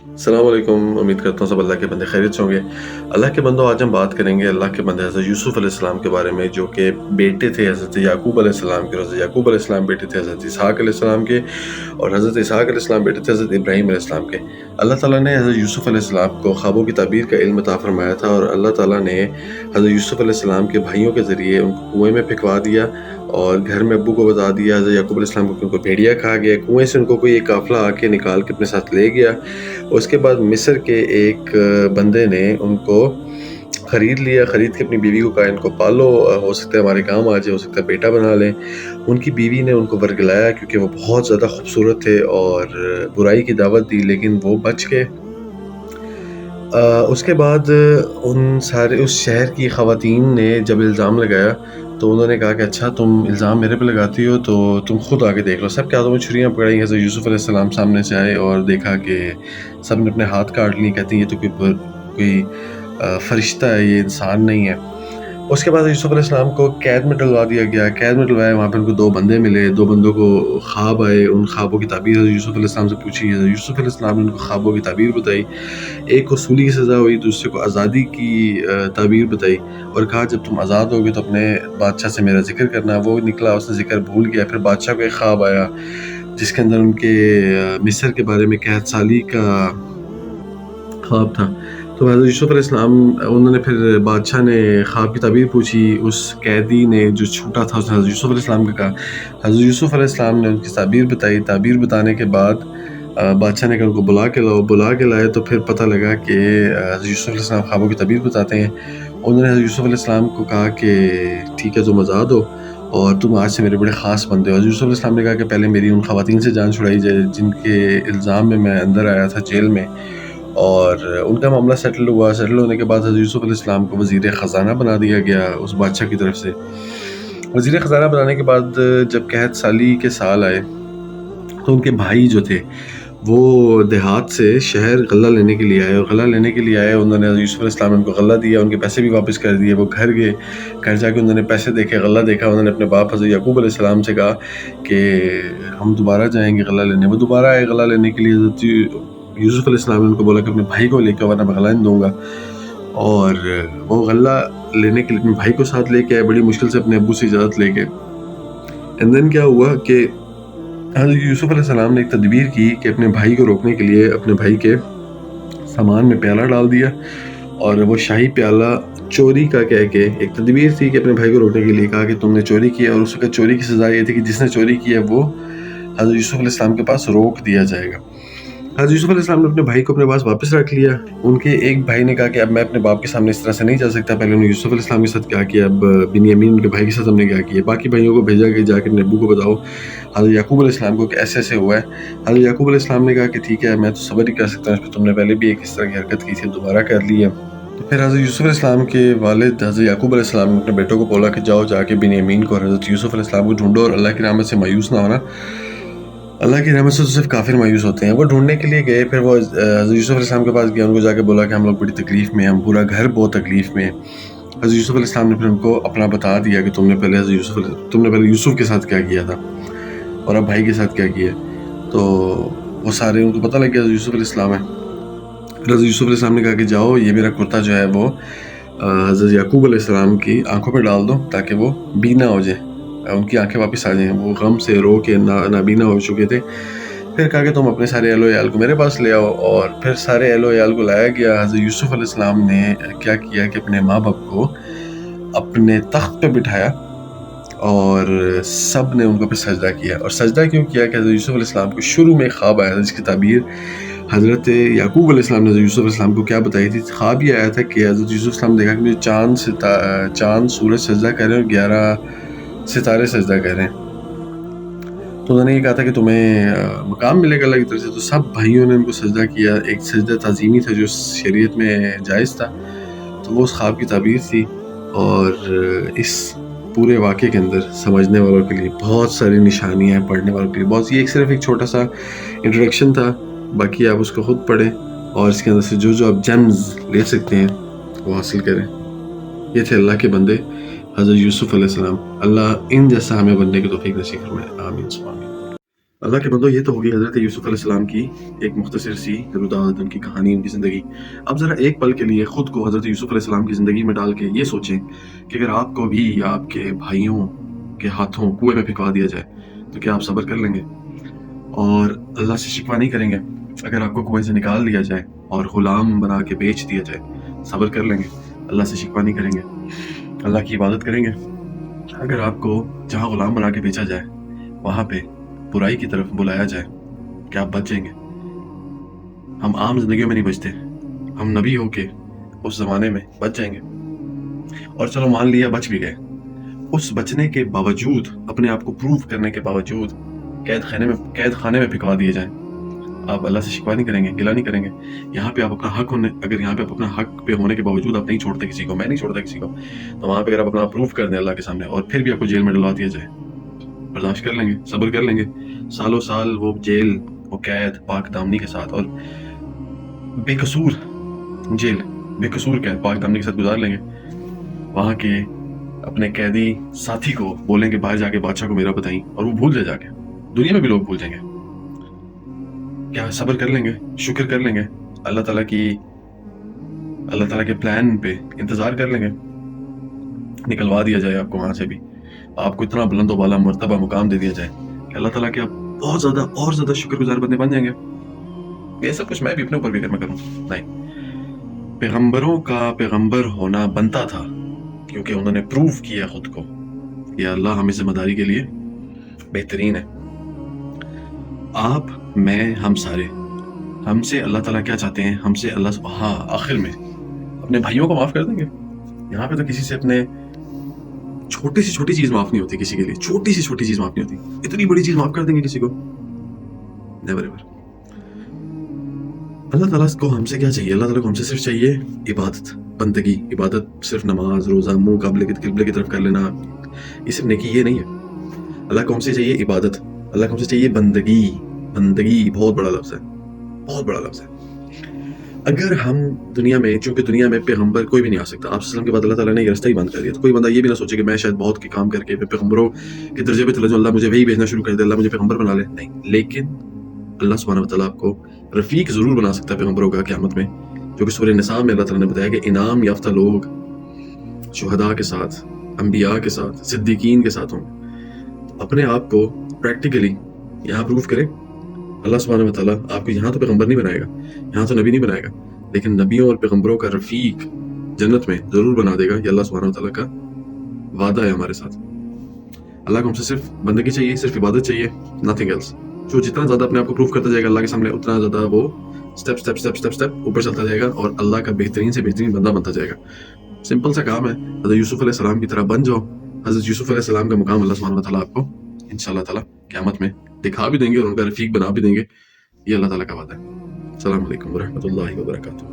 السلام علیکم، امید کرتا ہوں سب اللہ کے بندے خیریت سے ہوں گے۔ اللہ کے بندوں، آج ہم بات کریں گے اللہ کے بندے حضرت یوسف علیہ السلام کے بارے میں، جو کہ بیٹے تھے حضرت یعقوب علیہ السلام کے۔ حضرت یعقوب علیہ السلام بیٹے تھے حضرت اسحاق علیہ السلام کے، اور حضرت اسحاق علیہ السلام بیٹے تھے حضرت ابراہیم علیہ السلام کے۔ اللہ تعالیٰ نے حضرت یوسف علیہ السلام کو خوابوں کی تعبیر کا علم عطا فرمایا تھا، اور اللہ تعالیٰ نے حضرت یوسف علیہ السلام کے بھائیوں کے ذریعے ان کو کنویں میں پھینکوا دیا، اور گھر میں ابو کو بتا دیا حضرت یعقوب علیہ السلام کو کہ ان کو بھیڑیا کھا گیا۔ کنویں سے ان کو کوئی ایک قافلہ آ کے نکال کے اپنے ساتھ لے گیا۔ اس کے بعد مصر کے ایک بندے نے ان کو خرید لیا، خرید کے اپنی بیوی کو کہا ان کو پالو، ہو سکتا ہے ہمارے کام آ جائے، ہو سکتا ہے بیٹا بنا لیں۔ ان کی بیوی نے ان کو ورگلایا کیونکہ وہ بہت زیادہ خوبصورت تھے، اور برائی کی دعوت دی، لیکن وہ بچ گئے۔ اس کے بعد اس شہر کی خواتین نے جب الزام لگایا تو انہوں نے کہا کہ اچھا تم الزام میرے پہ لگاتی ہو تو تم خود آگے دیکھ لو۔ سب کے ہاتھوں میں چھریاں پکڑیں۔ حضرت یوسف علیہ السلام سامنے سے آئے اور دیکھا کہ سب نے اپنے ہاتھ کاٹ لی، کہتی ہیں یہ تو کوئی فرشتہ ہے، یہ انسان نہیں ہے۔ اس کے بعد یوسف علیہ السلام کو قید میں ڈلوا دیا گیا۔ قید میں ڈلوایا، وہاں پہ ان کو 2 بندے ملے، 2 بندوں کو خواب آئے، ان خوابوں کی تعبیر حضرت یوسف علیہ السلام سے پوچھی۔ حضرت یوسف علیہ السلام نے ان کو خوابوں کی تعبیر بتائی۔ ایک کو سولی کی سزا ہوئی، دوسرے کو آزادی کی تعبیر بتائی، اور کہا جب تم آزاد ہوگے تو اپنے بادشاہ سے میرا ذکر کرنا۔ وہ نکلا، اس نے ذکر بھول گیا۔ پھر بادشاہ کو ایک خواب آیا جس کے اندر ان کے مصر کے بارے میں قحط سالی کا خواب تھا۔ تو حضرت یوسف علیہ السلام، انہوں نے پھر بادشاہ نے خواب کی تعبیر پوچھی۔ اس قیدی نے جو چھوٹا تھا اس نے حضرت یوسف علیہ السلام کو کہا۔ حضرت یوسف علیہ السلام نے ان کی تعبیر بتائی۔ تعبیر بتانے کے بعد بادشاہ نے کہا ان کو بلا کے لائے، تو پھر پتہ لگا کہ حضرت یوسف علیہ السلام خوابوں کی تعبیر بتاتے ہیں۔ انہوں نے حضرت یوسف علیہ السلام کو کہا کہ ٹھیک ہے تم آزاد ہو، اور تم آج سے میرے بڑے خاص بندے ہو۔ حضرت یوسف علیہ السلام نے کہا کہ پہلے میری ان خواتین سے جان چھڑائی جائے جن کے الزام میں اندر آیا تھا جیل میں، اور ان کا معاملہ سیٹل ہوا۔ سیٹل ہونے کے بعد حضرت یوسف علیہ السلام کو وزیر خزانہ بنا دیا گیا اس بادشاہ کی طرف سے۔ وزیر خزانہ بنانے کے بعد جب قحط سالی کے سال آئے تو ان کے بھائی جو تھے وہ دیہات سے شہر غلہ لینے کے لیے آئے، اور غلہ لینے کے لیے آئے انہوں نے یوسف علیہ السلام نے ان کو غلہ دیا، ان کے پیسے بھی واپس کر دیے۔ وہ گھر گئے، گھر جا کے انہوں نے پیسے دیکھے، غلہ دیکھا۔ انہوں نے اپنے باپ حضرت یعقوب علیہ السلام سے کہا کہ ہم دوبارہ جائیں گے غلہ لینے۔ وہ دوبارہ آئے غلہ لینے کے لیے۔ حضرت یوسف علیہ السلام نے ان کو بولا کہ اپنے بھائی کو لے کے ورنہ میں غلہ نہیں دوں گا، اور وہ غلہ لینے کے لیے اپنے بھائی کو ساتھ لے کے آئے، بڑی مشکل سے اپنے ابو سے اجازت لے کے۔ اینڈ دین کیا ہوا کہ حضرت یوسف علیہ السلام نے ایک تدبیر کی کہ اپنے بھائی کو روکنے کے لیے اپنے بھائی کے سامان میں پیالہ ڈال دیا، اور وہ شاہی پیالہ چوری کا کہہ کے، ایک تدبیر تھی کہ اپنے بھائی کو روکنے کے لیے کہا کہ تم نے چوری کیا، اور اس وقت چوری کی سزا یہ تھی کہ جس نے چوری کیا وہ حضرت یوسف علیہ السلام کے پاس روک دیا جائے گا۔ حضرت یوسف علیہ السلام نے اپنے بھائی کو اپنے پاس واپس رکھ لیا۔ ان کے ایک بھائی نے کہا کہ اب میں اپنے باپ کے سامنے اس طرح سے نہیں جا سکتا۔ پہلے انہوں نے یوسف علیہ السلام کے ساتھ کیا کیا، اب بنیامین ان کے بھائی کے ساتھ ہم نے کیا کیا۔ باقی بھائیوں کو بھیجا کہ جا کے اپنے ابو کو بتاؤ حضرت یعقوب علیہ السلام کو کہ ایسے ایسے ہوا ہے۔ حضرت یعقوب علیہ السلام نے کہا کہ ٹھیک ہے میں تو صبر ہی کر سکتا ہوں، اس پہ تم نے پہلے بھی ایک اس طرح کی حرکت کی تھی، دوبارہ کر لی ہے۔ تو پھر حضرت یوسف علیہ السلام کے والد حضرت یعقوب علیہ السلام نے اپنے بیٹوں کو بولا کہ جاؤ جا کے بنیامین کو اور حضرت یوسف علیہ السلام کو ڈھونڈو، اور اللہ کی رحمت سے مایوس نہ ہونا۔ اللہ کی رحمت سے تو صرف کافر مایوس ہوتے ہیں۔ وہ ڈھونڈنے کے لیے گئے، پھر وہ حضرت یوسف علیہ السلام کے پاس گیا، ان کو جا کے بولا کہ ہم لوگ بڑی تکلیف میں ہیں، ہم پورا گھر بہت تکلیف میں ہیں۔ حضرت یوسف علیہ السلام نے پھر ان کو اپنا بتا دیا کہ تم نے پہلے یوسف کے ساتھ کیا کیا تھا، اور اب بھائی کے ساتھ کیا کیا۔ تو وہ سارے ان کو پتہ لگ گیا حضرت یوسف علیہ السلام ہے۔ حضرت یوسف علیہ السلام نے کہا کہ جاؤ یہ میرا کرتا جو ہے وہ حضرت یعقوب علیہ السلام کی آنکھوں پہ ڈال دو تاکہ وہ بینا ہو جائے، ان کی آنکھیں واپس آ جائیں، وہ غم سے رو کے نابینا ہو چکے تھے۔ پھر کہا کہ تم اپنے سارے اہل و عیال کو میرے پاس لے آؤ، اور پھر سارے اہل و عیال کو لایا گیا۔ حضرت یوسف علیہ السلام نے کیا کیا کہ اپنے ماں باپ کو اپنے تخت پہ بٹھایا، اور سب نے ان کو پہ سجدہ کیا۔ اور سجدہ کیوں کیا کہ حضرت یوسف علیہ السلام کو شروع میں خواب آیا تھا جس کی تعبیر حضرت یعقوب علیہ السلام نے حضرت یوسف علیہ السلام کو کیا بتائی تھی۔ خواب یہ آیا تھا کہ حضرت یوسف علیہ السلام نے دیکھا کہ مجھے چاند سورج سجدہ کر رہے ہیں اور 11 ستارے سجدہ کر رہے ہیں۔ تو انہوں نے یہ کہا تھا کہ تمہیں مقام ملے گا اللہ کی طرف سے۔ تو سب بھائیوں نے ان کو سجدہ کیا، ایک سجدہ تعظیمی تھا جو شریعت میں جائز تھا۔ تو وہ اس خواب کی تعبیر تھی، اور اس پورے واقعے کے اندر سمجھنے والوں کے لیے بہت ساری نشانیاں ہیں، پڑھنے والوں کے لیے بہت، یہ صرف ایک چھوٹا سا انٹروڈکشن تھا، باقی آپ اس کو خود پڑھیں اور اس کے اندر سے جو آپ جیمز لے سکتے ہیں وہ حاصل کریں۔ یہ تھے اللہ کے بندے حضرت یوسف علیہ السلام۔ اللہ ان جیسا ہمیں بننے کی توفیق نصیب فرمائے، آمین سبحان اللہ۔ اللہ کے بندو، یہ تو ہوگی حضرت یوسف علیہ السلام کی ایک مختصر سی روداد، ان کی کہانی، ان کی زندگی. اب ذرا ایک پل کے لیے خود کو حضرت یوسف علیہ السلام کی زندگی میں ڈال کے یہ سوچیں کہ اگر آپ کو بھی یا آپ کے بھائیوں کے ہاتھوں کنویں میں پھینکوا دیا جائے تو کیا آپ صبر کر لیں گے اور اللہ سے شکوہ نہیں کریں گے؟ اگر آپ کو کنویں سے نکال دیا جائے اور غلام بنا کے بیچ دیا جائے، صبر کر لیں گے؟ اللہ سے شکوہ نہیں کریں گے؟ اللہ کی عبادت کریں گے؟ اگر آپ کو جہاں غلام بنا کے بیچا جائے وہاں پہ برائی کی طرف بلایا جائے، کیا آپ بچ جائیں گے؟ ہم عام زندگیوں میں نہیں بچتے، ہم نبی ہو کے اس زمانے میں بچ جائیں گے. اور چلو مان لیا بچ بھی گئے، اس بچنے کے باوجود، اپنے آپ کو پروف کرنے کے باوجود قید خانے میں پھینکوا دیے جائیں، آپ اللہ سے شکوہ نہیں کریں گے، گلہ نہیں کریں گے؟ یہاں پہ آپ اپنا حق اگر یہاں پہ آپ اپنا حق پہ ہونے کے باوجود آپ نہیں چھوڑتے کسی کو، میں نہیں چھوڑتا کسی کو، تو وہاں پہ اگر آپ اپنا پروف کر دیں اللہ کے سامنے اور پھر بھی آپ کو جیل میں ڈلوا دیا جائے، برداشت کر لیں گے؟ صبر کر لیں گے؟ سالوں سال وہ جیل، وہ قید، پاک دامنی کے ساتھ، اور بے قصور جیل، بے قصور قید پاک دامنی کے ساتھ گزار لیں گے؟ وہاں کے اپنے قیدی ساتھی کو بولیں کہ باہر جا کے بادشاہ کو میرا بتائیں، اور وہ بھول جا کے دنیا میں بھی لوگ بھول جائیں گے. کیا صبر کر لیں گے؟ شکر کر لیں گے؟ اللہ تعالیٰ کے پلان پہ انتظار کر لیں گے؟ نکلوا دیا جائے آپ کو وہاں سے بھی، آپ کو اتنا بلند و بالا مرتبہ مقام دے دیا جائے کہ اللہ تعالیٰ کے آپ بہت زیادہ اور زیادہ شکر گزار بندے بن جائیں گے؟ یہ سب کچھ میں بھی اپنے اوپر بھی کروں؟ نہیں. پیغمبروں کا پیغمبر ہونا بنتا تھا کیونکہ انہوں نے پروف کیا خود کو کہ اللہ ہمیں ذمہ داری کے لیے بہترین ہے. آپ، میں، ہم سارے، ہم سے اللہ تعالیٰ کیا چاہتے ہیں؟ ہم سے ہاں آخر میں اپنے بھائیوں کو معاف کر دیں گے. یہاں پہ تو کسی سے اپنے چھوٹی سی چھوٹی چیز معاف نہیں ہوتی، کسی کے لیے چھوٹی سی چھوٹی چیز معاف نہیں ہوتی، اتنی بڑی چیز معاف کر دیں گے کسی کو؟ Never ever. اللہ تعالیٰ کو ہم سے کیا چاہیے؟ اللہ تعالیٰ کو ہم سے صرف چاہیے عبادت، بندگی. عبادت صرف نماز، روزہ، منہ قبلے کی طرف کر لینا، یہ صرف نیکی یہ نہیں ہے. اللہ کو ہم سے چاہیے عبادت، اللہ کو ہم سے چاہیے بندگی. بندگی بہت بڑا لفظ ہے، بہت بڑا لفظ ہے. اگر ہم دنیا میں، چونکہ دنیا میں پیغمبر کوئی بھی نہیں آ سکتا، آپ وسلم کے بعد اللہ تعالیٰ نے یہ رستہ ہی بند کر دیا، تو کوئی بندہ یہ بھی نہ سوچے کہ میں شاید بہت کے کام کر کے پیغمبروں کے درجے پہ چلا جاؤں، اللہ مجھے وہی بھیجنا شروع کر دے، اللہ مجھے پیغمبر بنا لے. نہیں، لیکن اللہ سبحانہ وتعالیٰ آپ کو رفیق ضرور بنا سکتا ہے پیغمبروں کا قیامت میں، جو کہ سورہ نساء میں اللہ تعالیٰ نے بتایا کہ انعام یافتہ لوگ شہداء کے ساتھ، انبیاء کے ساتھ، صدیقین کے ساتھ ہوں. اپنے آپ کو پریکٹیکلی یہاں پروف کریں. اللہ سبحانہ وتعالیٰ آپ کو یہاں تو پیغمبر نہیں بنائے گا، یہاں تو نبی نہیں بنائے گا، لیکن نبیوں اور پیغمبروں کا رفیق جنت میں ضرور بنا دے گا. یہ اللہ سبحانہ وتعالیٰ کا وعدہ ہے ہمارے ساتھ. اللہ کو ہم سے صرف بندگی چاہیے، صرف عبادت چاہیے، نتھنگ ایلس. جو جتنا زیادہ اپنے آپ کو پروف کرتا جائے گا اللہ کے سامنے، اتنا زیادہ وہ سٹیپ اوپر چلتا جائے گا اور اللہ کا بہترین سے بہترین بندہ بنتا جائے گا. سمپل سا کام ہے، حضرت یوسف علیہ السلام کی طرح بن جاؤ. حضرت یوسف علیہ السلام کا مقام اللہ سبحانہ وتعالیٰ آپ کو انشاءاللہ تعالیٰ قیامت میں دکھا بھی دیں گے اور ان کا رفیق بنا بھی دیں گے. یہ اللہ تعالیٰ کا وعدہ ہے. السلام علیکم ورحمۃ اللہ وبرکاتہ.